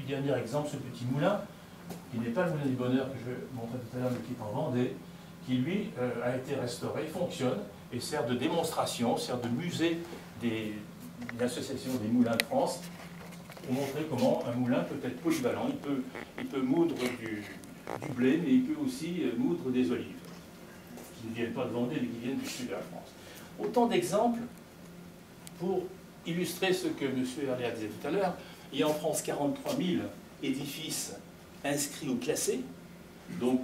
dernier exemple, ce petit moulin, qui n'est pas le moulin du bonheur que je montrais tout à l'heure, mais qui est en Vendée, qui lui a été restauré, fonctionne et sert de démonstration, sert de musée d'une association des moulins de France, pour montrer comment un moulin peut être polyvalent. Il peut moudre du blé, mais il peut aussi moudre des olives, qui ne viennent pas de Vendée, mais qui viennent du sud de la France. Autant d'exemples pour illustrer ce que M. Herliat disait tout à l'heure. Il y a en France 43 000 édifices inscrits ou classés, donc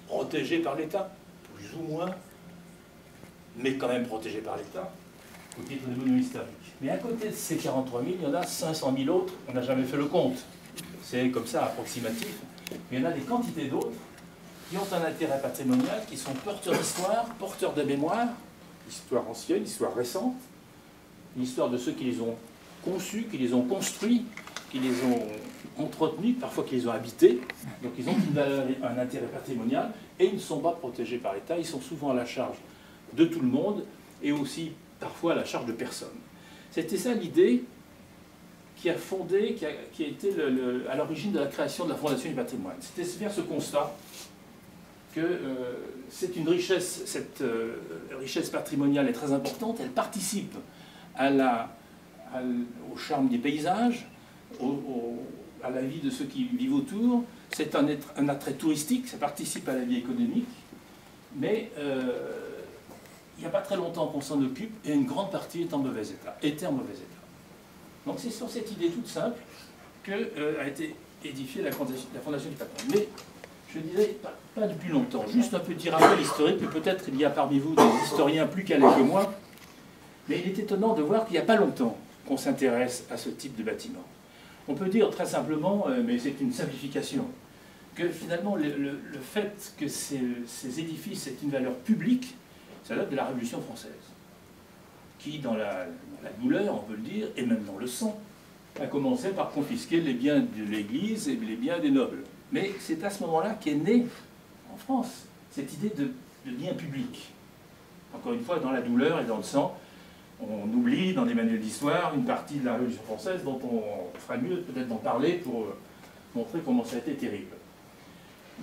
protégés par l'État, plus ou moins, mais quand même protégés par l'État, au titre des monuments historiques. Mais à côté de ces 43 000, il y en a 500 000 autres, on n'a jamais fait le compte. C'est comme ça, approximatif. Mais il y en a des quantités d'autres qui ont un intérêt patrimonial, qui sont porteurs d'histoire, porteurs de mémoire, histoire ancienne, histoire récente, l'histoire de ceux qui les ont conçus, qui les ont construits, qui les ont entretenus, parfois qui les ont habités. Donc ils ont une valeur, un intérêt patrimonial, et ils ne sont pas protégés par l'État, ils sont souvent à la charge de tout le monde, et aussi parfois à la charge de personne. C'était ça l'idée qui a fondé, qui a été à l'origine de la création de la Fondation du patrimoine. C'était faire ce constat que c'est une richesse, cette richesse patrimoniale est très importante, elle participe au charme des paysages, à la vie de ceux qui vivent autour, c'est un attrait touristique, ça participe à la vie économique, mais il n'y a pas très longtemps qu'on s'en occupe et une grande partie est en mauvais état, était en mauvais état. Donc c'est sur cette idée toute simple qu'a été édifiée la Fondation du patrimoine. Mais je disais, pas depuis longtemps, juste un petit rappel historique, que peut-être il y a parmi vous des historiens plus calés que moi, mais il est étonnant de voir qu'il n'y a pas longtemps qu'on s'intéresse à ce type de bâtiment. On peut dire très simplement, mais c'est une simplification, que finalement le fait que ces édifices aient une valeur publique, ça date de la Révolution française, qui dans la douleur, on peut le dire, et même dans le sang, a commencé par confisquer les biens de l'Église et les biens des nobles. Mais c'est à ce moment-là qu'est née, en France, cette idée de bien public. Encore une fois, dans la douleur et dans le sang, on oublie dans les manuels d'histoire une partie de la Révolution française dont on fera mieux peut-être d'en parler pour montrer comment ça a été terrible.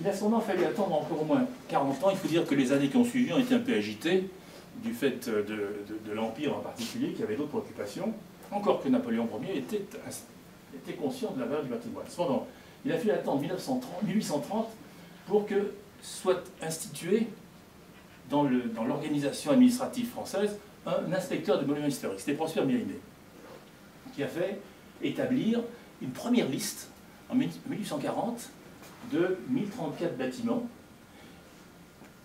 Il a cependant fallu attendre encore au moins 40 ans. Il faut dire que les années qui ont suivi ont été un peu agitées, du fait de l'Empire en particulier, qui avait d'autres préoccupations, encore que Napoléon Ier était conscient de la valeur du patrimoine. Cependant, il a fallu attendre 1830 pour que soit institué dans l'organisation administrative française un inspecteur de monuments historiques. C'était Prosper Mérimée, qui a fait établir une première liste en 1840 de 1034 bâtiments.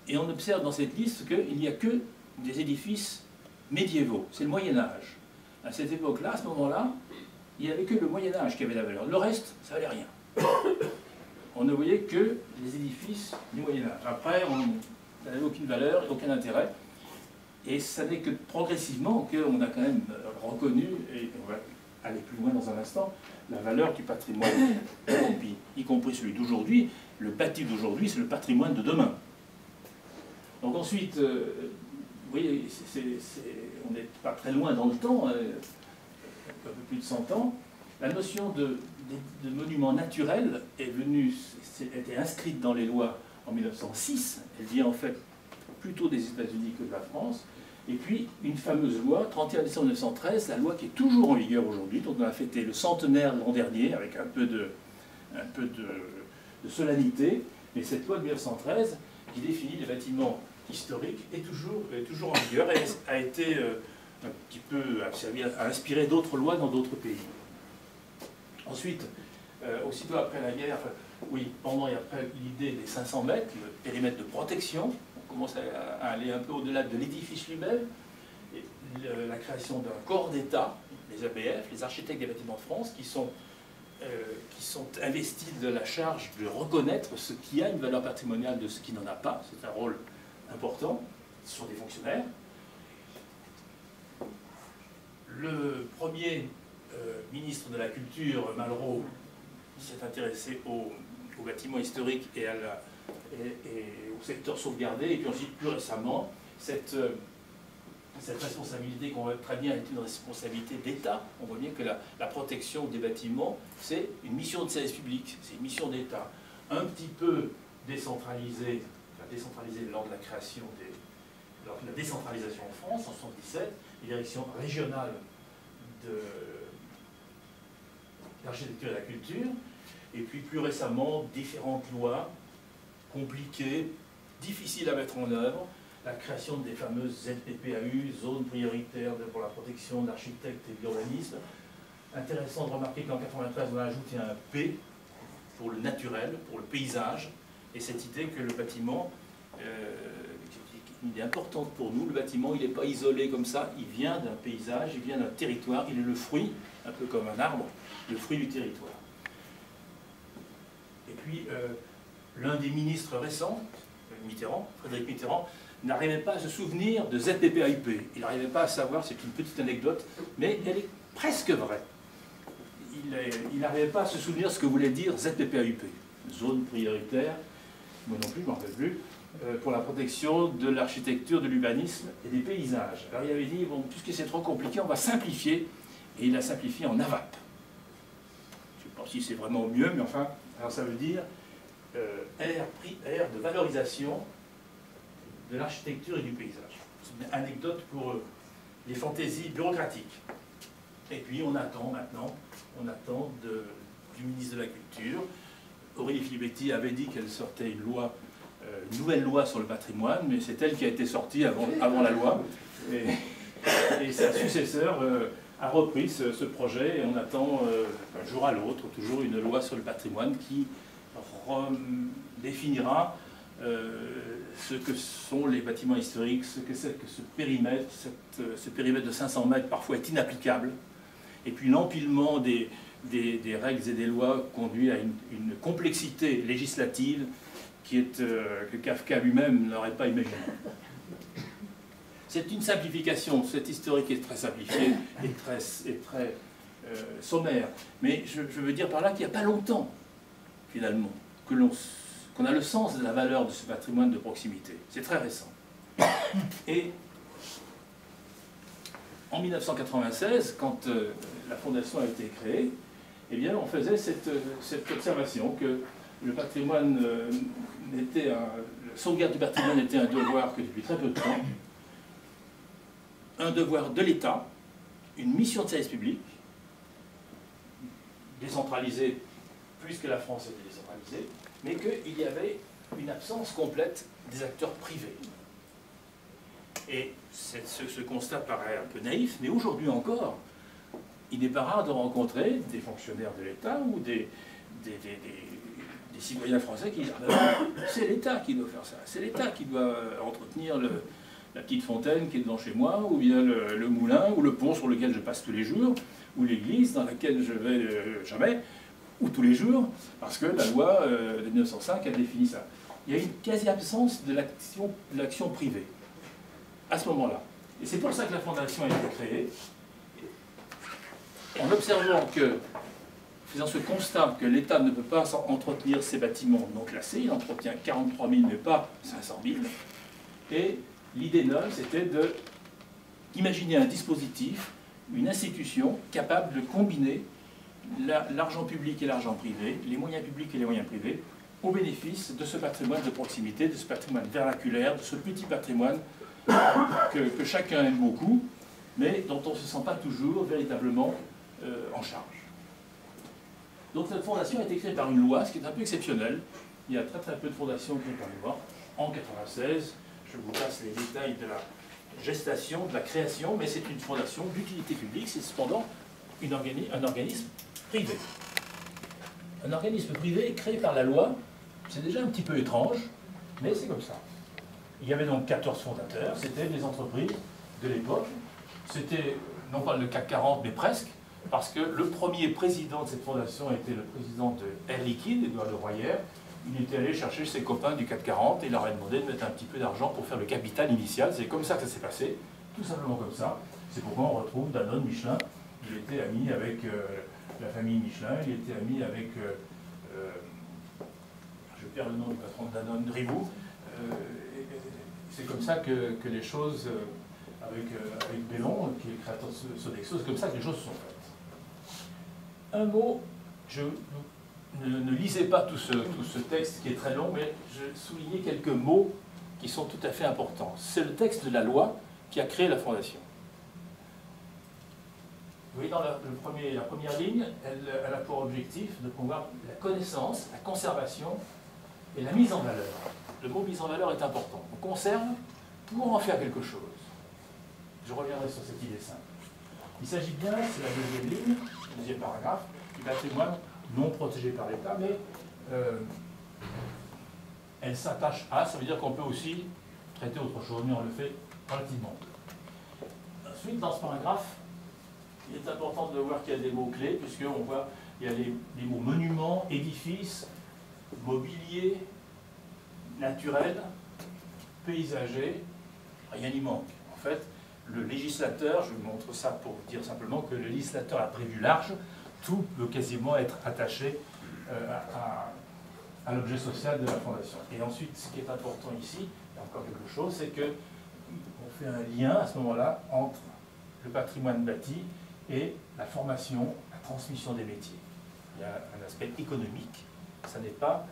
Et on observe dans cette liste qu'il n'y a que des édifices médiévaux. C'est le Moyen-Âge. À cette époque-là, à ce moment-là, il n'y avait que le Moyen-Âge qui avait la valeur. Le reste, ça valait rien. On ne voyait que les édifices du Moyen-Âge. Après, ça n'avait aucune valeur, aucun intérêt. Et ça n'est que progressivement qu'on a quand même reconnu, et on va aller plus loin dans un instant, la valeur du patrimoine, y compris celui d'aujourd'hui. Le bâti d'aujourd'hui, c'est le patrimoine de demain. Donc ensuite, vous voyez, on n'est pas très loin dans le temps, un peu plus de 100 ans. La notion de monument naturel était inscrite dans les lois en 1906. Elle vient en fait plutôt des États-Unis que de la France. Et puis une fameuse loi, 31 décembre 1913, la loi qui est toujours en vigueur aujourd'hui, dont on a fêté le centenaire l'an dernier avec un peu de solennité. Mais cette loi de 1913, qui définit les bâtiments historiques, est toujours en vigueur et a été un petit peu servi à inspirer d'autres lois dans d'autres pays. Ensuite, aussitôt après la guerre, pendant et après l'idée des 500 mètres, le périmètre de protection, on commence à aller un peu au-delà de l'édifice lui-même, la création d'un corps d'État, les ABF, les architectes des bâtiments de France, qui sont investis de la charge de reconnaître ce qui a une valeur patrimoniale de ce qui n'en a pas. C'est un rôle important, ce sont des fonctionnaires. Le premier ministre de la Culture, Malraux, s'est intéressé aux bâtiments historiques et au secteur sauvegardé, et puis ensuite, plus récemment, cette cette responsabilité qu'on voit très bien est une responsabilité d'État. On voit bien que la protection des bâtiments, c'est une mission de service public, c'est une mission d'État. Un petit peu décentralisée, lors de la création lors de la décentralisation en France, en 1977, les directions régionales de l'architecture et de la culture, et puis plus récemment, différentes lois compliquées, difficiles à mettre en œuvre, la création des fameuses ZPPAU, zones prioritaires pour la protection d'architectes et de l'urbanisme. Intéressant de remarquer qu'en 1993, on a ajouté un P pour le naturel, pour le paysage, et cette idée que le bâtiment, une idée importante pour nous, le bâtiment, il n'est pas isolé comme ça, il vient d'un paysage, il vient d'un territoire, il est le fruit, un peu comme un arbre, le fruit du territoire. Et puis, l'un des ministres récents, Frédéric Mitterrand, n'arrivait pas à se souvenir de ZPPAUP. Il n'arrivait pas à savoir, c'est une petite anecdote, mais elle est presque vraie. Il n'arrivait pas à se souvenir ce que voulait dire ZPPAUP, zone prioritaire, moi non plus, je ne m'en rappelle plus, pour la protection de l'architecture, de l'urbanisme et des paysages. Alors il avait dit, bon, puisque c'est trop compliqué, on va simplifier, et il a simplifié en AVAP. Je ne sais pas si c'est vraiment mieux, mais enfin, alors ça veut dire R de valorisation de l'architecture et du paysage. C'est une anecdote pour les fantaisies bureaucratiques. Et puis on attend maintenant, du ministre de la Culture. Aurélie Filibetti avait dit qu'elle sortait une nouvelle loi sur le patrimoine, mais c'est elle qui a été sortie avant la loi. Et sa successeur a repris ce projet, et on attend d'un jour à l'autre toujours une loi sur le patrimoine qui définira ce que sont les bâtiments historiques, ce que c'est que ce périmètre de 500 mètres parfois est inapplicable, et puis l'empilement des règles et des lois conduit à une complexité législative que Kafka lui-même n'aurait pas imaginé. C'est une simplification, cette historique est très simplifiée et très sommaire, mais je veux dire par là qu'il n'y a pas longtemps, finalement, qu'on a le sens de la valeur de ce patrimoine de proximité. C'est très récent. Et en 1996, quand la Fondation a été créée, eh bien, on faisait cette observation que le patrimoine la sauvegarde du patrimoine était un devoir que depuis très peu de temps, un devoir de l'État, une mission de service public, décentralisée, puisque la France était décentralisée, mais qu'il y avait une absence complète des acteurs privés. Et ce constat paraît un peu naïf, mais aujourd'hui encore, il n'est pas rare de rencontrer des fonctionnaires de l'État ou des citoyens français qui disent « Ah ben, c'est l'État qui doit faire ça, c'est l'État qui doit entretenir la petite fontaine qui est devant chez moi, ou bien le moulin, ou le pont sur lequel je passe tous les jours, ou l'église dans laquelle je vais jamais, ou tous les jours, parce que la loi de 1905 a défini ça. » Il y a une quasi-absence de l'action privée, à ce moment-là. Et c'est pour ça que la Fondation a été créée, en observant que, faisant ce constat que l'État ne peut pas entretenir ces bâtiments non classés, il entretient 43 000 mais pas 500 000, et l'idée neuve c'était d'imaginer un dispositif, une institution capable de combiner l'argent public et l'argent privé, les moyens publics et les moyens privés, au bénéfice de ce patrimoine de proximité, de ce patrimoine vernaculaire, de ce petit patrimoine que chacun aime beaucoup, mais dont on ne se sent pas toujours véritablement en charge. Donc cette fondation a été créée par une loi, ce qui est un peu exceptionnel. Il y a très peu de fondations créées par une loi. En 1996, je vous passe les détails de la gestation, de la création, mais c'est une fondation d'utilité publique, c'est cependant un organisme privé. Un organisme privé créé par la loi, c'est déjà un petit peu étrange, mais c'est comme ça. Il y avait donc 14 fondateurs, c'était des entreprises de l'époque. C'était non pas le CAC 40, mais presque, parce que le premier président de cette fondation était le président de Air Liquide, Édouard de Royer. Il était allé chercher ses copains du CAC 40 et il leur a demandé de mettre un petit peu d'argent pour faire le capital initial. C'est comme ça que ça s'est passé, tout simplement comme ça. C'est pourquoi on retrouve Danone, Michelin. Il était ami avec la famille Michelin, il était ami avec, je perds le nom du patron de Danone, Ribou. C'est comme ça que les choses avec Bellon, qui est le créateur de Sodexo. C'est comme ça que les choses sont faites. Un mot, ne lisez pas tout ce texte qui est très long, mais je vais souligner quelques mots qui sont tout à fait importants. C'est le texte de la loi qui a créé la Fondation. Vous voyez, dans la première ligne, elle a pour objectif de promouvoir la connaissance, la conservation et la mise en valeur. Le mot mise en valeur est important. On conserve pour en faire quelque chose. Je reviendrai sur cette idée simple. Il s'agit bien, c'est la deuxième ligne, le deuxième paragraphe, du patrimoine non protégé par l'État, mais elle s'attache à, ça veut dire qu'on peut aussi traiter autre chose, mais on le fait relativement peu. Ensuite, dans ce paragraphe, il est important de voir qu'il y a des mots-clés, puisqu'on voit il y a les mots monument, édifice, mobilier, naturel, paysager, rien n'y manque. En fait, le législateur, je vous montre ça pour vous dire simplement que le législateur a prévu large, tout peut quasiment être attaché à l'objet social de la Fondation. Et ensuite, ce qui est important ici, il y a encore quelque chose, c'est qu'on fait un lien à ce moment-là entre le patrimoine bâti et la formation, la transmission des métiers. Il y a un aspect économique, ça n'est pas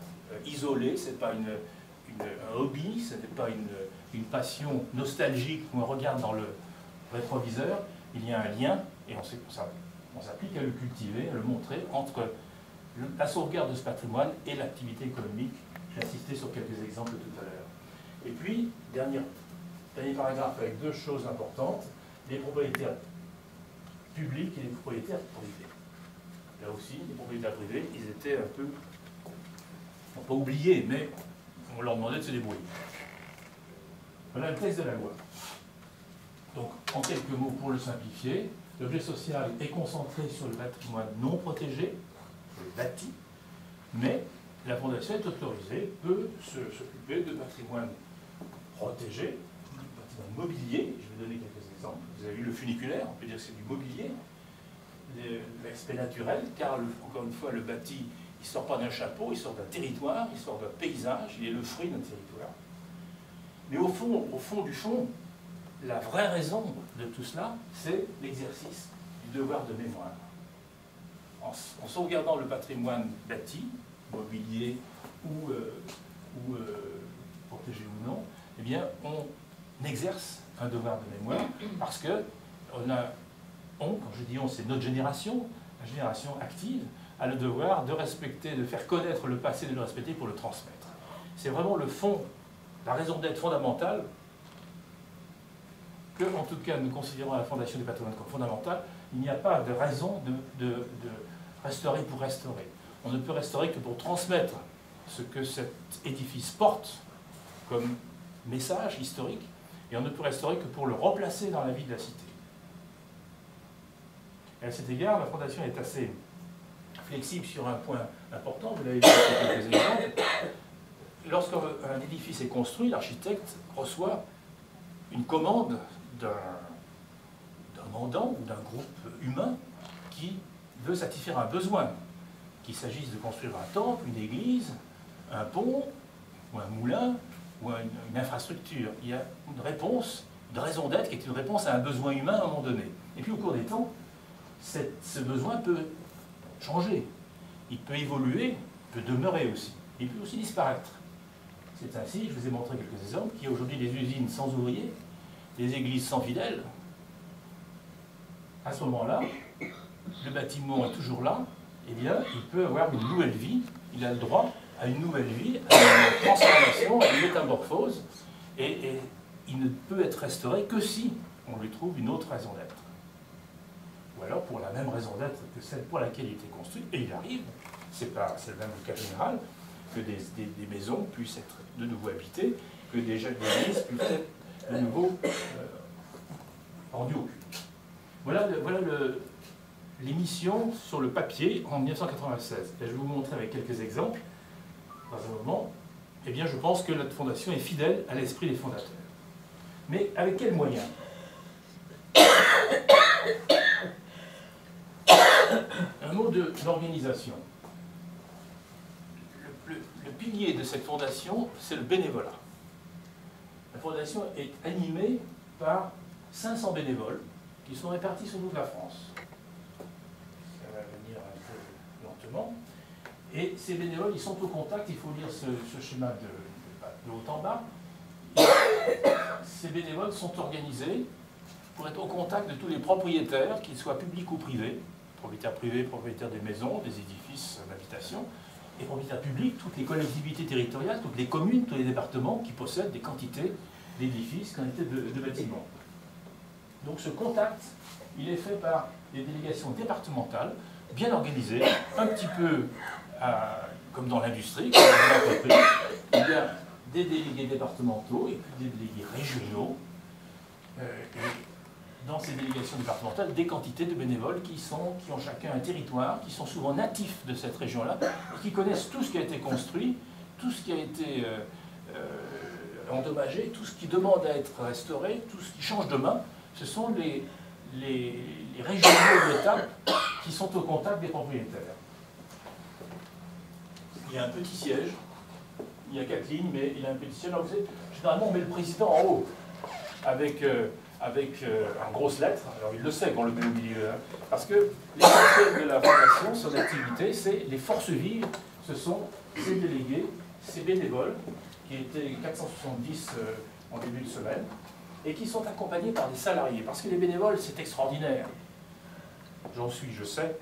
isolé, ce n'est pas un hobby, ce n'est pas une passion nostalgique où on regarde dans le rétroviseur. Il y a un lien, et on s'applique à le cultiver, à le montrer, entre la sauvegarde de ce patrimoine et l'activité économique. J'ai insisté sur quelques exemples tout à l'heure. Et puis, dernier paragraphe avec deux choses importantes, les propriétaires publics et les propriétaires privés. Là aussi, les propriétaires privés, ils étaient un peu, non pas oubliés, mais on leur demandait de se débrouiller. Voilà le texte de la loi. Donc, en quelques mots, pour le simplifier, l'objet social est concentré sur le patrimoine non protégé, sur le bâti, mais la Fondation est autorisée, peut s'occuper de patrimoine protégé, patrimoine mobilier. Je vais donner quelques exemples. Vous avez vu le funiculaire, on peut dire que c'est du mobilier. L'aspect naturel, car encore une fois, le bâti, il ne sort pas d'un chapeau, il sort d'un territoire, il sort d'un paysage, il est le fruit d'un territoire. Mais au fond du fond, la vraie raison de tout cela, c'est l'exercice du devoir de mémoire. En sauvegardant le patrimoine bâti, mobilier ou protégé ou non, eh bien, on exerce un devoir de mémoire parce que quand je dis on, c'est notre génération, la génération active, a le devoir de respecter, de faire connaître le passé, de le respecter pour le transmettre. C'est vraiment le fond, la raison d'être fondamentale que, en tout cas, nous considérons la Fondation du patrimoine comme fondamentale. Il n'y a pas de raison de restaurer pour restaurer. On ne peut restaurer que pour transmettre ce que cet édifice porte comme message historique, et on ne peut restaurer que pour le replacer dans la vie de la cité. Et à cet égard, la Fondation est assez flexible sur un point important, vous l'avez vu avec quelques exemples. Lorsqu'un édifice est construit, l'architecte reçoit une commande d'un mandant ou d'un groupe humain qui veut satisfaire un besoin, qu'il s'agisse de construire un temple, une église, un pont, ou un moulin, ou une infrastructure. Il y a une réponse, une raison d'être qui est une réponse à un besoin humain à un moment donné. Et puis au cours des temps, ce besoin peut changer, il peut évoluer, il peut demeurer aussi, il peut aussi disparaître. C'est ainsi, je vous ai montré quelques exemples, qu'il y a aujourd'hui des usines sans ouvriers, des églises sans fidèles. À ce moment-là, le bâtiment est toujours là, eh bien, il peut avoir une nouvelle vie, il a le droit à une nouvelle vie, à une transformation, à une métamorphose, et il ne peut être restauré que si on lui trouve une autre raison d'être. Ou alors pour la même raison d'être que celle pour laquelle il était construit, et il arrive, c'est le même cas général, que des maisons puissent être de nouveau habitées, que des églises puissent être de nouveau rendues au culte. Voilà l'émission sur le papier en 1996. Et je vais vous montrer avec quelques exemples, dans un moment. Eh bien, je pense que notre fondation est fidèle à l'esprit des fondateurs. Mais avec quels moyens? Un mot de l'organisation. Le pilier de cette fondation, c'est le bénévolat. La fondation est animée par 500 bénévoles qui sont répartis sur toute la France. Ça va venir un peu lentement. Et ces bénévoles, ils sont au contact, il faut lire ce schéma de haut en bas. Ces bénévoles sont organisés pour être au contact de tous les propriétaires, qu'ils soient publics ou privés, propriétaires privés, propriétaires des maisons, des édifices d'habitation, et propriétaires publics, toutes les collectivités territoriales, toutes les communes, tous les départements qui possèdent des quantités d'édifices, quantités de bâtiments. Donc ce contact, il est fait par des délégations départementales, bien organisées, un petit peu comme dans l'industrie, comme dans l'entreprise. Il y a des délégués départementaux et puis des délégués régionaux. Et dans ces délégations départementales, des quantités de bénévoles qui ont chacun un territoire, qui sont souvent natifs de cette région-là, et qui connaissent tout ce qui a été construit, tout ce qui a été endommagé, tout ce qui demande à être restauré, tout ce qui change de main. Ce sont les régionaux d'étape qui sont au contact des propriétaires. Il y a un petit siège, il y a 4 lignes, mais il y a un petit siège. Alors, généralement, on met le président en haut, avec en grosses lettres. Alors, il le sait qu'on le met au milieu, hein, parce que l'essentiel de la fondation, son activité, c'est les forces vives. Ce sont ces délégués, ces bénévoles, qui étaient 470 en début de semaine, et qui sont accompagnés par des salariés. Parce que les bénévoles, c'est extraordinaire. J'en suis, je sais.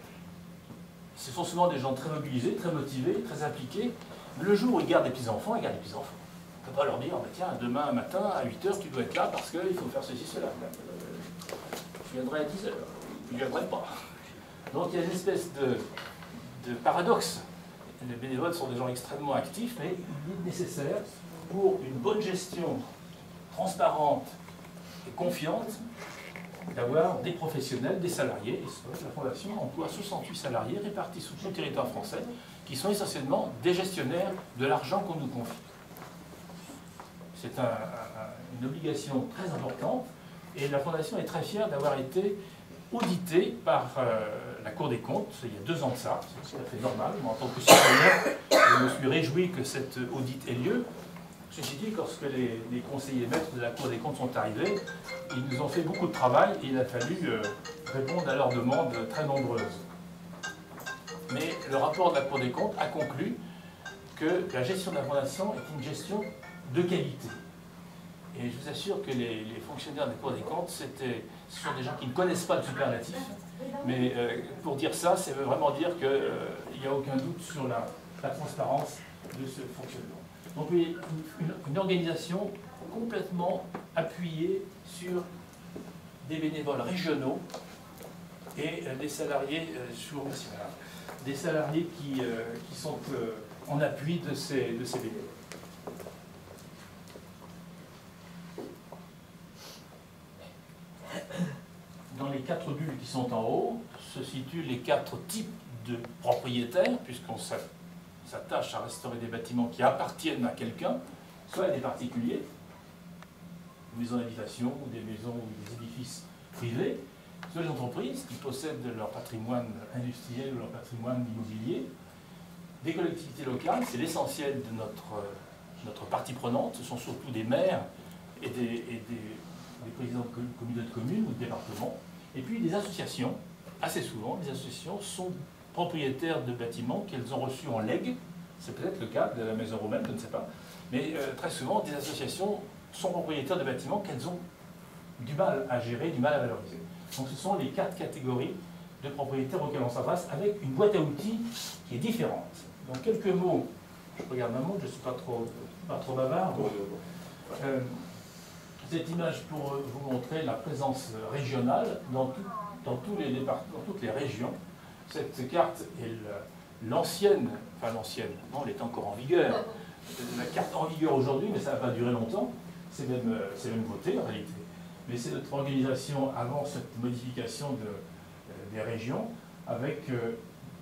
Ce sont souvent des gens très mobilisés, très motivés, très impliqués. Le jour où ils gardent des petits-enfants, ils gardent des petits-enfants. On ne peut pas leur dire, bah, tiens, demain matin, à 8h, tu dois être là parce qu'il faut faire ceci, cela. Je viendrai à 10h. Je ne viendrai pas. Donc il y a une espèce de paradoxe. Les bénévoles sont des gens extrêmement actifs, mais il est nécessaire, pour une bonne gestion transparente et confiante, d'avoir des professionnels, des salariés. Et la Fondation emploie 68 salariés répartis sur tout le territoire français, qui sont essentiellement des gestionnaires de l'argent qu'on nous confie. C'est une obligation très importante, et la Fondation est très fière d'avoir été auditée par la Cour des comptes, il y a 2 ans de ça, c'est tout à fait normal. Moi, en tant que citoyen, je me suis réjoui que cet audit ait lieu. Ceci dit, lorsque les conseillers maîtres de la Cour des comptes sont arrivés, ils nous ont fait beaucoup de travail et il a fallu répondre à leurs demandes très nombreuses. Mais le rapport de la Cour des comptes a conclu que la gestion de la Fondation est une gestion de qualité. Et je vous assure que les fonctionnaires de la Cour des comptes, ce sont des gens qui ne connaissent pas le superlatif, mais pour dire ça, ça veut vraiment dire qu'il n'y a aucun doute sur la transparence de ce fonctionnement. Donc une organisation complètement appuyée sur des bénévoles régionaux et des salariés des salariés qui sont en appui de ces bénévoles. Dans les 4 bulles qui sont en haut se situent les 4 types de propriétaires, puisqu'on s'attache à restaurer des bâtiments qui appartiennent à quelqu'un, soit à des particuliers, des maisons d'habitation, ou des maisons ou des édifices privés, soit des entreprises qui possèdent leur patrimoine industriel ou leur patrimoine immobilier, des collectivités locales, c'est l'essentiel de notre partie prenante, ce sont surtout des maires et des présidents de communautés de communes ou de départements, et puis des associations. Assez souvent, les associations sont propriétaires de bâtiments qu'elles ont reçus en legs, c'est peut-être le cas de la Maison Romaine, je ne sais pas, mais très souvent, des associations sont propriétaires de bâtiments qu'elles ont du mal à gérer, du mal à valoriser. Donc ce sont les 4 catégories de propriétaires auxquels on s'adresse, avec une boîte à outils qui est différente. Donc quelques mots, je regarde ma montre, je ne suis pas trop bavard. Cette image pour vous montrer la présence régionale dans tous les départements, dans toutes les régions. Cette carte est l'ancienne, enfin l'ancienne, non, elle est encore en vigueur. La carte en vigueur aujourd'hui, mais ça n'a pas duré longtemps, c'est même voté en réalité. Mais c'est notre organisation avant cette modification des régions, avec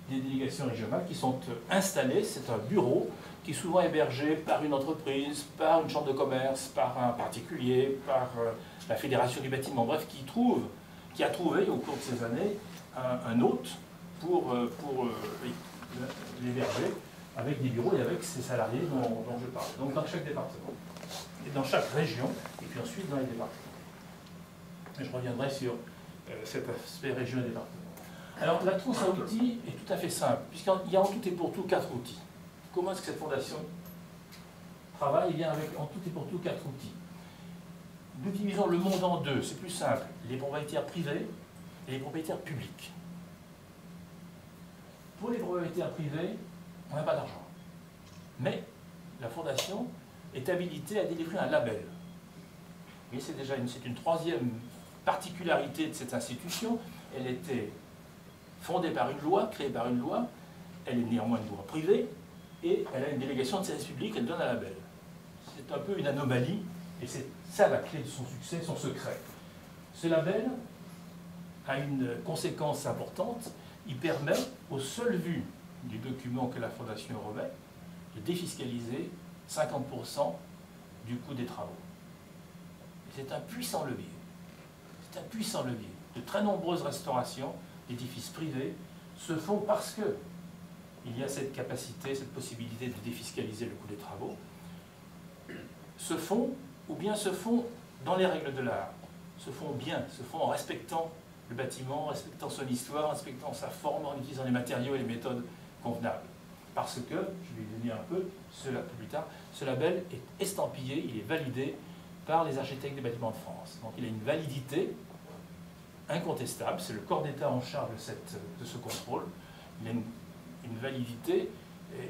des délégations régionales qui sont installées. C'est un bureau qui est souvent hébergé par une entreprise, par une chambre de commerce, par un particulier, par la fédération du bâtiment, bref, qui a trouvé au cours de ces années un hôte pour l'héberger, avec des bureaux et avec ces salariés dont je parle. Donc dans chaque département, et dans chaque région, et puis ensuite dans les départements. Je reviendrai sur cet aspect région et département. Alors, la trousse à outils est tout à fait simple, puisqu'il y a en tout et pour tout 4 outils. Comment est-ce que cette fondation travaille? Eh bien, avec en tout et pour tout 4 outils. Nous divisons le monde en deux, c'est plus simple. Les propriétaires privés et les propriétaires publics. Pour les propriétaires privés, on n'a pas d'argent. Mais la fondation est habilitée à délivrer un label. Mais c'est déjà une troisième particularité de cette institution. Elle était fondée par une loi, créée par une loi. Elle est néanmoins une loi privée et elle a une délégation de service public, elle donne un label. C'est un peu une anomalie et c'est ça la clé de son succès, son secret. Ce label a une conséquence importante. Il permet, aux seules vues du document que la Fondation remet, de défiscaliser 50% du coût des travaux. C'est un puissant levier. C'est un puissant levier. De très nombreuses restaurations d'édifices privés se font parce que il y a cette capacité, cette possibilité de défiscaliser le coût des travaux, se font, ou bien se font dans les règles de l'art, se font bien, se font en respectant le bâtiment, en respectant son histoire, en respectant sa forme, en utilisant les matériaux et les méthodes convenables. Parce que, je vais y venir un peu, cela plus tard, ce label est estampillé, il est validé par les architectes des bâtiments de France. Donc il a une validité incontestable, c'est le corps d'État en charge de ce contrôle. Il a une validité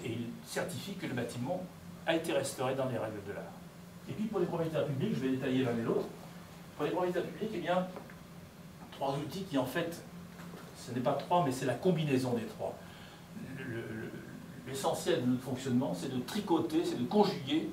et il certifie que le bâtiment a été restauré dans les règles de l'art. Et puis pour les propriétaires publics, je vais détailler l'un et l'autre. Pour les propriétaires publics, eh bien, 3 outils qui en fait, ce n'est pas 3, mais c'est la combinaison des 3. L'essentiel de notre fonctionnement, c'est de tricoter, c'est de conjuguer